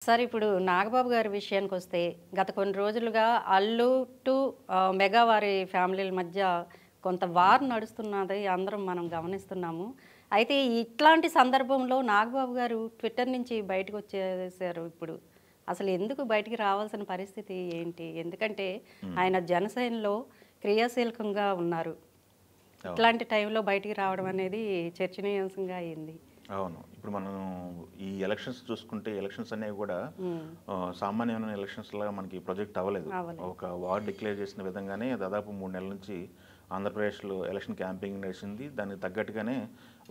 Sir ఇప్పుడు నాగబాబు గారి విషయానికొస్తే గత కొన్ని రోజులుగా అల్లు టు మెగా వారి ఫ్యామిలీల మధ్య కొంత వార్ నడుస్తున్నది అందరం మనం గమనిస్తున్నాము. అయితే ఇట్లాంటి సందర్భంలో నాగబాబు గారు ట్విట్టర్ నుంచి బయటకు వచ్చేసారు ఇప్పుడు. అసలు ఎందుకు బయటికి రావాల్సిన పరిస్థితి ఏంటి? ఎందుకంటే ఆయన జనసేనలో క్రియాశీలకంగా ఉన్నారు. ఇట్లాంటి టైంలో బయటికి రావడం అనేది చర్చనీయాంశంగా అయింది. అవును. ఇప్పుడు మనం ఈ ఎలక్షన్స్ చూసుకుంటే ఎలక్షన్స్ అనేవి కూడా సామాన్యమైన ఎలక్షన్స్ లాగా మనకి ప్రొజెక్ట్ అవ్వలేదు. ఒక వార్ డిక్లేర్ చేసిన విధంగానే దాదాపు 3 నెలల నుంచి ఆంధ్రప్రదేశ్లో ఎలక్షన్ క్యాంపింగ్ నడిచింది. దానికి తగ్గట్టుగానే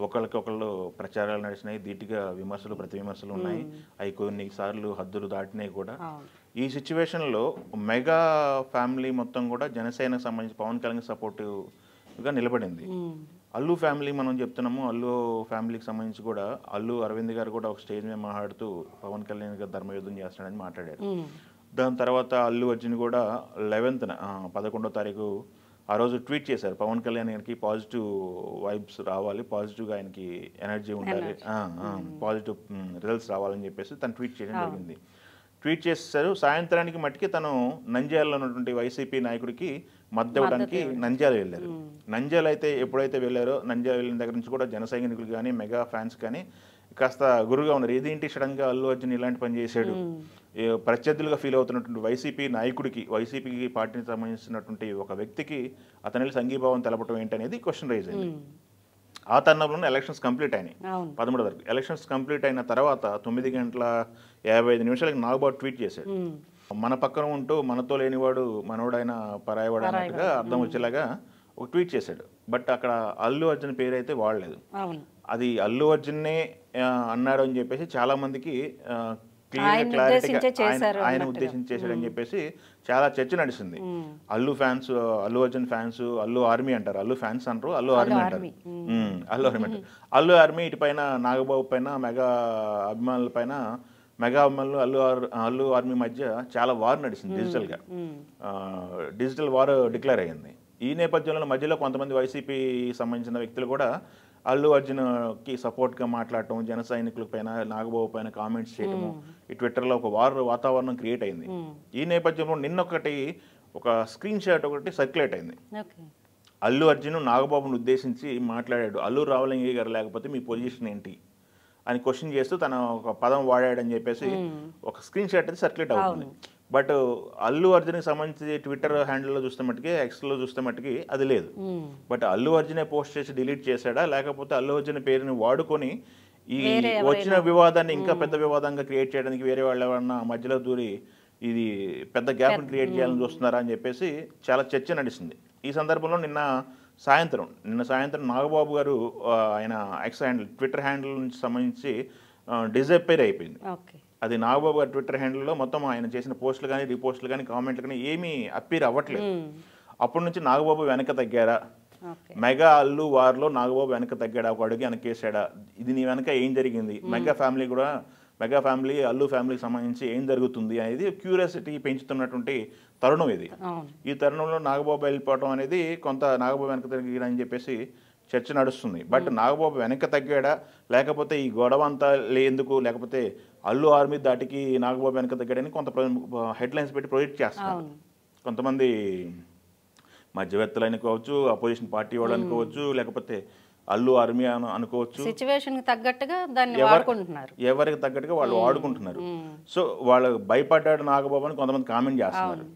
ఒకళ్ళకొకళ్ళు ప్రచారాలు నడిచినాయి, ధీటుగా విమర్శలు ప్రతి విమర్శలు ఉన్నాయి. అవి కొన్నిసార్లు హద్దులు దాటినాయి కూడా. ఈ సిచ్యువేషన్లో మెగా ఫ్యామిలీ మొత్తం కూడా జనసేనకు సంబంధించి పవన్ కళ్యాణ్ సపోర్టివ్గా నిలబడింది. అల్లు ఫ్యామిలీ మనం చెప్తున్నాము. అల్లు ఫ్యామిలీకి సంబంధించి కూడా అల్లు అరవింద్ గారు కూడా ఒక స్టేజ్ మీద మాట్లాడుతూ పవన్ కళ్యాణ్ గారు ధర్మయుద్ధం చేస్తున్నాడని మాట్లాడారు. దాని తర్వాత అల్లు అర్జున్ కూడా 11వ తారీఖు ఆ రోజు ట్వీట్ చేశారు, పవన్ కళ్యాణ్ గారికి పాజిటివ్ వైబ్స్ రావాలి, పాజిటివ్గా ఆయనకి ఎనర్జీ ఉండాలి, పాజిటివ్ రిజల్ట్స్ రావాలని చెప్పేసి తను ట్వీట్ చేయడం జరిగింది. ట్వీట్ చేశారు. సాయంత్రానికి మట్టికి తను నంద్యాలలో ఉన్నటువంటి వైసీపీ నాయకుడికి మద్దతు ఇవ్వడానికి నంద్యాల వెళ్ళారు. నంద్యాల అయితే ఎప్పుడైతే వెళ్ళారో నంద్యాల వెళ్ళిన దగ్గర నుంచి కూడా జన సైనికులు కానీ మెగా ఫ్యాన్స్ కానీ కాస్త గురుగా ఉన్నారు. ఇదేంటి సడన్గా అల్లు అర్జున్ ఇలాంటి పని చేశాడు, ప్రత్యర్థులుగా ఫీల్ అవుతున్నటువంటి వైసీపీ నాయకుడికి, వైసీపీ పార్టీకి సంబంధించినటువంటి ఒక వ్యక్తికి అతని సంఘీభావం తెలపడం ఏంటనేది క్వశ్చన్ రైజ్ అయింది. ఆ తరుణంలోనే ఎలక్షన్స్ కంప్లీట్ అయినాయి. 13 వరకు ఎలక్షన్స్ కంప్లీట్ అయిన తర్వాత 9:55 నాగబాబు ట్వీట్ చేశాడు, మన పక్కన ఉంటూ మనతో లేనివాడు మనోడైన పరాయవాడు అన్నట్టుగా అర్థం వచ్చేలాగా ఒక ట్వీట్ చేశాడు. బట్ అక్కడ అల్లు అర్జున్ పేరు అయితే వాడలేదు. అది అల్లు అర్జున్నే అన్నాడు అని చెప్పేసి చాలా మందికి క్లియర్గా ఆయన ఉద్దేశించి చేశాడని చెప్పేసి చాలా చర్చ నడిచింది. Allu fans, Allu Arjun fans Allu army అంటారు, అల్లు ఫ్యాన్స్ అంటారు, అల్లు ఆర్మీ అంటారు, అల్లు ఆర్మీ అంటారు. అల్లు ఆర్మీ ఇటు పైన నాగబాబు పైన మెగా అభిమానుల పైన, మెగా అభిమానులు అల్లు ఆర్మీ మధ్య చాలా వార్ నడిచింది. డిజిటల్ వార్ డిక్లేర్ అయ్యింది. ఈ నేపథ్యంలో మధ్యలో కొంతమంది వైసీపీ సంబంధించిన వ్యక్తులు కూడా అల్లు అర్జున్కి సపోర్ట్గా మాట్లాడటం, జన సైనికుల పైన నాగబాబు పైన కామెంట్స్ చేయటము, ఈ ట్విట్టర్లో ఒక వార్ వాతావరణం క్రియేట్ అయింది. ఈ నేపథ్యంలో నిన్నొకటి ఒక స్క్రీన్ షాట్ ఒకటి సర్క్యులేట్ అయింది. అల్లు అర్జున్ నాగబాబును ఉద్దేశించి మాట్లాడాడు, అల్లు రామలింగయ్య గారు లేకపోతే మీ పొజిషన్ ఏంటి అని క్వశ్చన్ చేస్తూ తన ఒక పదం వాడాడని చెప్పేసి ఒక స్క్రీన్ షాట్ అయితే సర్క్యులేట్ అవుతుంది. బట్ అల్లు అర్జున్కి సంబంధించి ట్విట్టర్ హ్యాండిల్లో చూస్తే మట్టుకి, ఎక్స్లో చూస్తే మట్టుకి అది లేదు. బట్ అల్లు అర్జునే పోస్ట్ చేసి డిలీట్ చేశాడా, లేకపోతే అల్లు అర్జున్ పేరుని వాడుకొని ఈ వచ్చిన వివాదాన్ని ఇంకా పెద్ద వివాదంగా క్రియేట్ చేయడానికి వేరే వాళ్ళు ఎవరన్నా మధ్యలో దూరి ఇది పెద్ద గ్యాప్ని క్రియేట్ చేయాలని చూస్తున్నారా అని చెప్పేసి చాలా చర్చ నడిచింది. ఈ సందర్భంలో నిన్న సాయంత్రం నాగబాబు గారు ఆయన ఎక్స్ హ్యాండిల్ ట్విట్టర్ హ్యాండిల్ నుంచి సంబంధించి డిజపేర్ అయిపోయింది. అది నాగబాబు గారి ట్విట్టర్ హ్యాండిల్లో మొత్తం ఆయన చేసిన పోస్టులు కానీ రీపోస్టులు కానీ కామెంట్లు కానీ ఏమీ అప్పీర్ అవ్వట్లేదు. అప్పటి నుంచి నాగబాబు వెనక తగ్గారా, మెగా అల్లు వార్లో నాగబాబు వెనక తగ్గాడా, ఒక అడుగు వెనకేసాడా, ఇది నీ వెనక ఏం జరిగింది, మెగా ఫ్యామిలీ అల్లు ఫ్యామిలీకి సంబంధించి ఏం జరుగుతుంది అనేది క్యూరియాసిటీ పెంచుతున్నటువంటి తరుణం ఇది. ఈ తరుణంలో నాగబాబు వెళ్ళిపోవడం అనేది కొంత నాగబాబు వెనక తగ్గాడని చెప్పేసి చర్చ నడుస్తుంది. బట్ నాగబాబు వెనక తగ్గాడా, లేకపోతే ఈ గొడవ అంతా ఎందుకు, లేకపోతే అల్లు ఆర్మీ దాటికి నాగబాబు వెనక తగ్గాడని కొంత హెడ్లైన్స్ పెట్టి ప్రొజెక్ట్ చేస్తున్నారు. కొంతమంది మధ్యవర్తులు అనుకోవచ్చు, అపోజిషన్ పార్టీ వాళ్ళు అనుకోవచ్చు, లేకపోతే అల్లు ఆర్మీ అనుకోవచ్చు, సిచ్యువేషన్కి తగ్గట్టుగా దాన్ని వాడుకుంటున్నారు, ఎవరికి తగ్గట్టుగా వాళ్ళు వాడుకుంటున్నారు. సో వాళ్ళు భయపడ్డాడు నాగబాబు అని కొంతమంది కామెంట్ చేస్తున్నారు.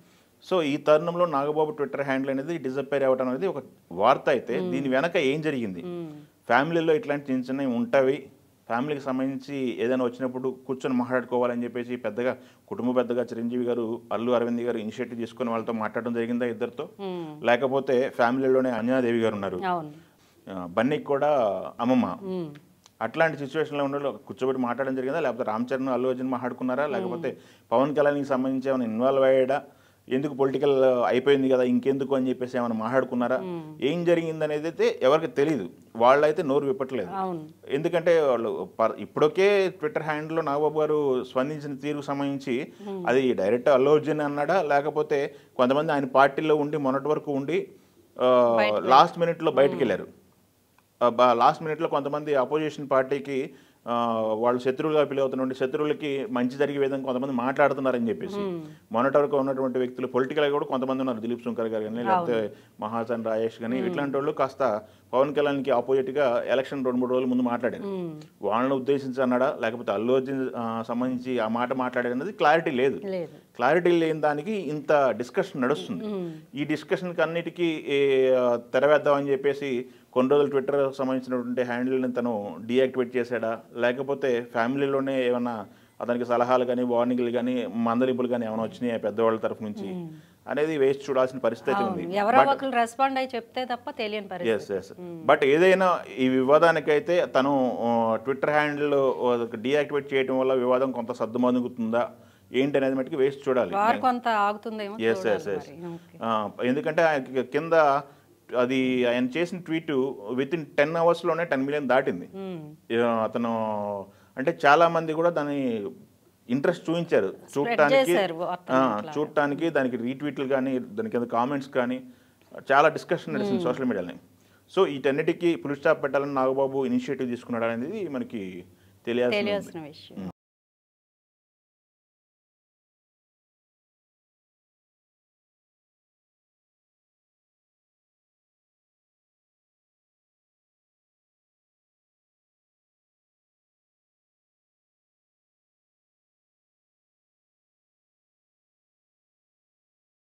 సో ఈ తరుణంలో నాగబాబు ట్విట్టర్ హ్యాండిల్ అనేది డిజపేర్ అవ్వడం అనేది ఒక వార్త అయితే, దీని వెనక ఏం జరిగింది, ఫ్యామిలీలో ఇట్లాంటి చిన్న చిన్నవి ఉంటాయి, ఫ్యామిలీకి సంబంధించి ఏదైనా వచ్చినప్పుడు కూర్చొని మాట్లాడుకోవాలని చెప్పేసి పెద్దగా పెద్దగా చిరంజీవి గారు, అల్లు అరవింద్ గారు ఇనిషియేటివ్ తీసుకుని వాళ్ళతో మాట్లాడడం జరిగిందా ఇద్దరితో, లేకపోతే ఫ్యామిలీలోనే అంజనాదేవి గారు ఉన్నారు, బన్నీకి కూడా అమ్మమ్మ, అట్లాంటి సిచ్యువేషన్లో ఉండే కూర్చోబెట్టి మాట్లాడడం జరిగిందా, లేకపోతే రామ్ చరణ్ అల్లు అర్జున్ మాట్లాడుకున్నారా, లేకపోతే పవన్ కళ్యాణ్కి సంబంధించి ఏమైనా ఇన్వాల్వ్ అయ్యాడా, ఎందుకు పొలిటికల్ అయిపోయింది కదా ఇంకెందుకు అని చెప్పేసి ఏమైనా మాట్లాడుకున్నారా, ఏం జరిగింది అనేది అయితే ఎవరికి తెలియదు. వాళ్ళైతే నోరు విప్పట్లేదు. ఎందుకంటే వాళ్ళు ఇప్పటికే ట్విట్టర్ హ్యాండిల్లో నాగబాబు గారు స్పందించిన తీరుకు సంబంధించి అది డైరెక్ట్ అల్లు అర్జున్ అన్నాడా, లేకపోతే కొంతమంది ఆయన పార్టీలో ఉండి మొన్నటి వరకు ఉండి లాస్ట్ మినిట్లో బయటకు వెళ్ళారు. లాస్ట్ మినిట్లో కొంతమంది అపోజిషన్ పార్టీకి వాళ్ళు శత్రువులుగా పిలువుతున్నటువంటి శత్రువులకి మంచి జరిగే విధంగా కొంతమంది మాట్లాడుతున్నారని చెప్పేసి మొన్నటి వరకు ఉన్నటువంటి వ్యక్తులు పొలిటికల్గా కూడా కొంతమంది ఉన్నారు. దిలీప్ శంకర్ గారు కానీ, లేకపోతే మహాజన్ రాజేష్ కానీ, ఇట్లాంటి వాళ్ళు కాస్త పవన్ కళ్యాణ్కి ఆపోజిట్గా ఎలక్షన్ 2-3 రోజుల ముందు మాట్లాడారు. వాళ్ళని ఉద్దేశించి అన్నాడా, లేకపోతే అల్లు అర్జున్ సంబంధించి ఆ మాట మాట్లాడారు అనేది క్లారిటీ లేదు. క్లారిటీ లేని దానికి ఇంత డిస్కషన్ నడుస్తుంది. ఈ డిస్కషన్కి అన్నిటికీ తెరవేద్దామని చెప్పేసి కొన్ని రోజులు ట్విట్టర్ సంబంధించినటువంటి హ్యాండిల్ని తను డీయాక్టివేట్ చేశాడా, లేకపోతే ఫ్యామిలీలోనే ఏమన్నా అతనికి సలహాలు కానీ, వార్నింగ్లు కానీ, మందలింపులు కానీ ఏమైనా వచ్చినాయి పెద్దవాళ్ళ తరఫు నుంచి అనేది వేసి చూడాల్సిన పరిస్థితి ఉంది. రెస్పాండ్ అయి చెప్తే తప్ప తెలియని పరిస్థితి. బట్ ఏదైనా ఈ వివాదానికైతే తను ట్విట్టర్ హ్యాండిల్ డీయాక్టివేట్ చేయడం వల్ల వివాదం కొంత సద్దుమణుగుతుందా ఏంటి అనేది మటుకు వేసి చూడాలి. కొంత ఆగుతుందేమో. ఎందుకంటే కింద అది ఆయన చేసిన ట్వీట్ వితిన్ 10 అవర్స్లోనే 10 మిలియన్ దాటింది. అతను అంటే చాలా మంది కూడా దాన్ని ఇంట్రెస్ట్ చూపించారు చూడటానికి, దానికి రీట్వీట్లు కానీ, దానికి కింద కామెంట్స్ కానీ చాలా డిస్కషన్ నడిచింది సోషల్ మీడియాలో. సో వీటన్నిటికీ ఫుల్ స్టాప్ పెట్టాలని నాగబాబు ఇనిషియేటివ్ తీసుకున్నాడు అనేది మనకి తెలియాల్సిన విషయం.